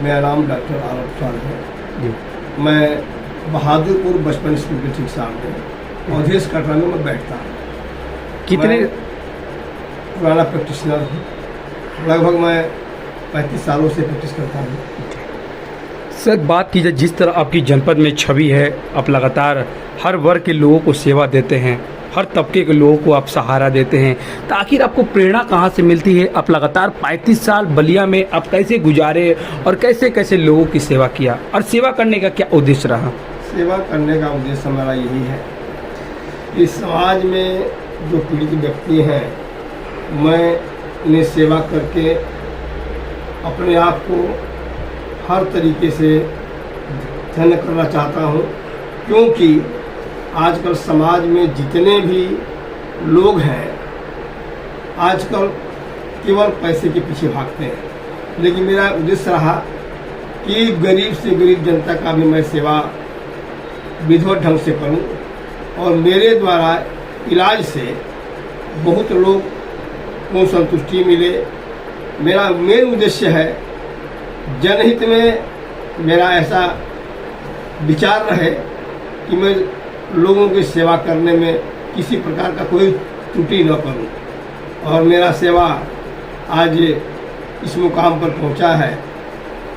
मेरा नाम डॉक्टर आरफ खान है जी। मैं बहादुरपुर बचपन स्कूल के ठीक सामने अवधेश कटरा में मैं बैठता हूँ। कितने मैं पुराना प्रैक्टिशनर हूँ, लगभग मैं 35 सालों से प्रैक्टिस करता हूँ। सर बात की जाए जिस तरह आपकी जनपद में छवि है, आप लगातार हर वर्ग के लोगों को सेवा देते हैं, हर तबके के लोगों को आप सहारा देते हैं, तो आखिर आपको प्रेरणा कहाँ से मिलती है? आप लगातार 35 साल बलिया में आप कैसे गुजारे और कैसे कैसे लोगों की सेवा किया, और सेवा करने का क्या उद्देश्य रहा? सेवा करने का उद्देश्य हमारा यही है कि समाज में जो पीड़ित व्यक्ति हैं, मैं उन्हें सेवा करके अपने आप को हर तरीके से धन्य करना चाहता हूँ, क्योंकि आजकल समाज में जितने भी लोग हैं आजकल केवल पैसे के पीछे भागते हैं, लेकिन मेरा उद्देश्य रहा कि गरीब से गरीब जनता का भी मैं सेवा विधिवत ढंग से करूं, और मेरे द्वारा इलाज से बहुत लोग को संतुष्टि मिले। मेरा मेन उद्देश्य है जनहित में मेरा ऐसा विचार रहे कि मैं लोगों की सेवा करने में किसी प्रकार का कोई त्रुटि न करूं, और मेरा सेवा आज इस मुकाम पर पहुंचा है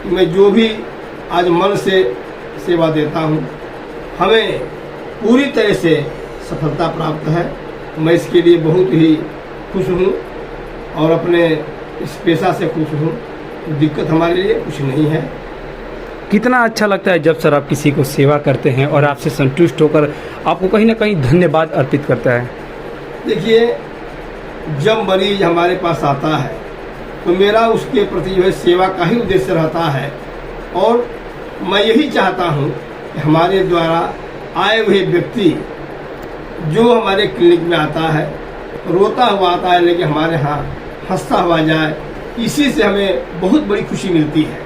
कि मैं जो भी आज मन से सेवा देता हूं, हमें पूरी तरह से सफलता प्राप्त है। मैं इसके लिए बहुत ही खुश हूं और अपने इस पेशा से खुश हूं। दिक्कत हमारे लिए कुछ नहीं है। कितना अच्छा लगता है जब सर आप किसी को सेवा करते हैं और आपसे संतुष्ट होकर आपको कहीं ना कहीं धन्यवाद अर्पित करता है। देखिए, जब मरीज हमारे पास आता है तो मेरा उसके प्रति जो है सेवा का ही उद्देश्य रहता है, और मैं यही चाहता हूँ कि हमारे द्वारा आए हुए व्यक्ति जो हमारे क्लिनिक में आता है रोता हुआ आता है, लेकिन हमारे यहाँ हंसता हुआ जाए, इसी से हमें बहुत बड़ी खुशी मिलती है।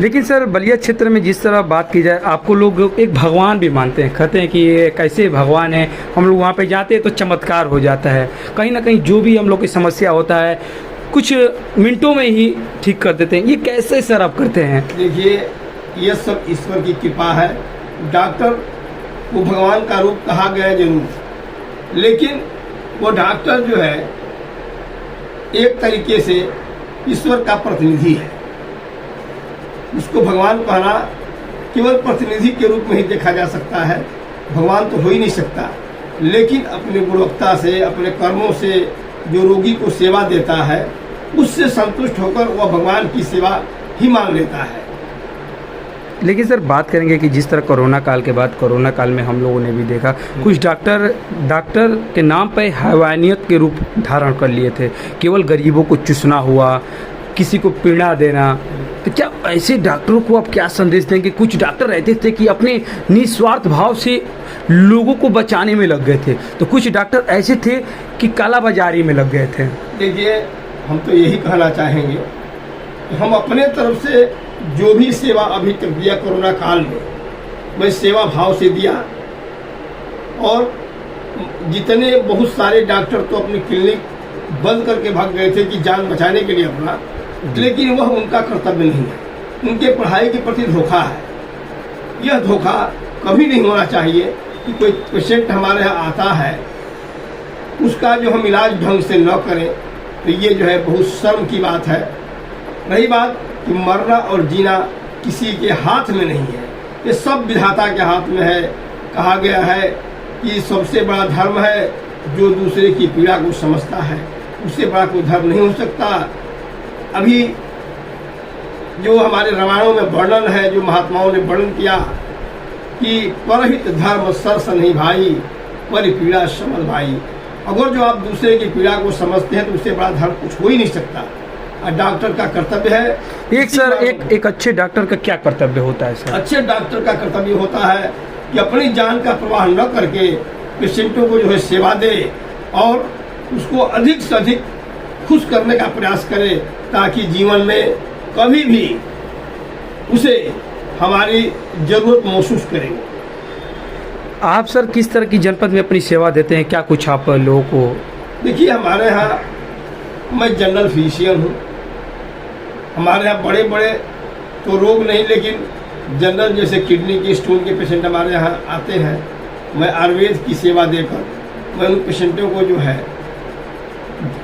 लेकिन सर बलिया क्षेत्र में जिस तरह बात की जाए, आपको लोग एक भगवान भी मानते हैं, कहते हैं कि ये कैसे भगवान है, हम लोग वहाँ पे जाते हैं तो चमत्कार हो जाता है। कहीं ना कहीं जो भी हम लोग की समस्या होता है कुछ मिनटों में ही ठीक कर देते हैं, ये कैसे सर आप करते हैं? देखिए, ये सब ईश्वर की कृपा है। डॉक्टर को भगवान का रूप कहा गया जरूर, लेकिन वो डॉक्टर जो है एक तरीके से ईश्वर का प्रतिनिधि है। उसको भगवान कहना केवल प्रतिनिधि के रूप में ही देखा जा सकता है, भगवान तो हो ही नहीं सकता। लेकिन अपनी गुणवत्ता से, अपने कर्मों से जो रोगी को सेवा देता है, उससे संतुष्ट होकर वह भगवान की सेवा ही मान लेता है। लेकिन सर बात करेंगे कि जिस तरह कोरोना काल के बाद, कोरोना काल में हम लोगों ने भी देखा कुछ डॉक्टर के नाम पर हैवानियत के रूप धारण कर लिए थे, केवल गरीबों को चूसना हुआ, किसी को पीड़ा देना। तो क्या ऐसे डॉक्टरों को आप क्या संदेश देंगे? कुछ डॉक्टर रहते थे कि अपने निस्वार्थ भाव से लोगों को बचाने में लग गए थे, तो कुछ डॉक्टर ऐसे थे कि कालाबाजारी में लग गए थे। देखिए, हम तो यही कहना चाहेंगे कि हम अपने तरफ से जो भी सेवा अभी तक दिया कोरोना काल में, मैं सेवा भाव से दिया, और जितने बहुत सारे डॉक्टर तो अपनी क्लिनिक बंद करके भाग गए थे कि जान बचाने के लिए अपना, लेकिन वह उनका कर्तव्य नहीं है। उनके पढ़ाई के प्रति धोखा है। यह धोखा कभी नहीं होना चाहिए कि कोई पेशेंट हमारे यहाँ आता है उसका जो हम इलाज ढंग से न करें, तो ये जो है बहुत शर्म की बात है। रही बात कि मरना और जीना किसी के हाथ में नहीं है, ये सब विधाता के हाथ में है। कहा गया है कि सबसे बड़ा धर्म है जो दूसरे की पीड़ा को समझता है, उससे बड़ा कोई धर्म नहीं हो सकता। अभी जो हमारे रामायणों में वर्णन है, जो महात्माओं ने वर्णन किया कि परहित धर्म सरस नहीं भाई, पर पीड़ा समझ भाई। अगर जो आप दूसरे की पीड़ा को समझते हैं तो उससे बड़ा धर्म कुछ हो ही नहीं सकता। और डॉक्टर का कर्तव्य है एक अच्छे डॉक्टर का क्या कर्तव्य होता है सर? अच्छे डॉक्टर का कर्तव्य होता है कि अपनी जान का प्रवाह न करके पेशेंटों को जो है सेवा दे, और उसको अधिक से अधिक खुश करने का प्रयास करे, ताकि जीवन में कभी भी उसे हमारी जरूरत महसूस करें। आप सर किस तरह की जनपद में अपनी सेवा देते हैं, क्या कुछ आप लोगों को? देखिए, हमारे यहाँ मैं जनरल फिजिशियन हूँ। हमारे यहाँ बड़े बड़े तो रोग नहीं, लेकिन जनरल जैसे किडनी के स्टोन के पेशेंट हमारे यहाँ आते हैं, मैं आयुर्वेद की सेवा देकर मैं उन पेशेंटों को जो है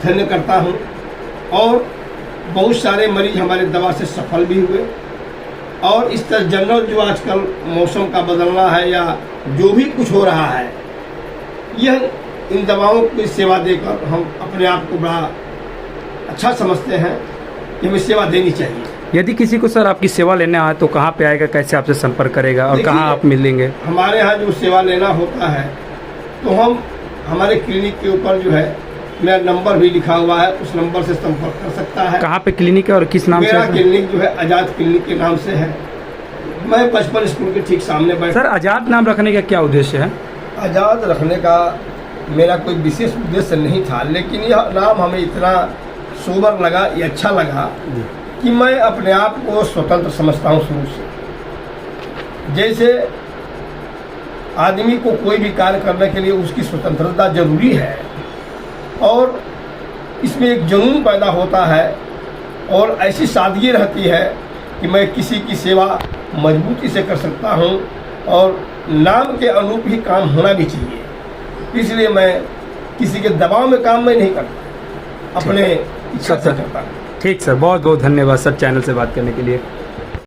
धन्य करता हूँ। और बहुत सारे मरीज हमारे दवा से सफल भी हुए। और इस तरह जनरल जो आजकल मौसम का बदलना है या जो भी कुछ हो रहा है, यह इन दवाओं की सेवा देकर हम अपने आप को बड़ा अच्छा समझते हैं कि हमें सेवा देनी चाहिए। यदि किसी को सर आपकी सेवा लेना है तो कहाँ पे आएगा, कैसे आपसे संपर्क करेगा और देखिए, कहाँ आप मिलेंगे? हमारे यहाँ जो सेवा लेना होता है तो हम हमारे क्लिनिक के ऊपर जो है मेरा नंबर भी लिखा हुआ है, उस नंबर से संपर्क कर सकता है। कहाँ पे क्लिनिक है और किस नाम से? मेरा क्लिनिक जो है आज़ाद क्लिनिक के नाम से है। मैं 55 स्कूल के ठीक सामने बैठ। सर आज़ाद नाम रखने का क्या उद्देश्य है? आज़ाद रखने का मेरा कोई विशेष उद्देश्य नहीं था, लेकिन यह नाम हमें इतना सोबर लगा, ये अच्छा लगा कि मैं अपने आप को स्वतंत्र समझता हूँ शुरू से। जैसे आदमी को कोई भी कार्य करने के लिए उसकी स्वतंत्रता जरूरी है और इसमें एक जुनून पैदा होता है और ऐसी सादगी रहती है कि मैं किसी की सेवा मजबूती से कर सकता हूँ और नाम के अनुरूप ही काम होना भी चाहिए। इसलिए मैं किसी के दबाव में काम मैं नहीं करता, अपने इच्छा से करता हूँ। ठीक सर, बहुत बहुत धन्यवाद सर चैनल से बात करने के लिए।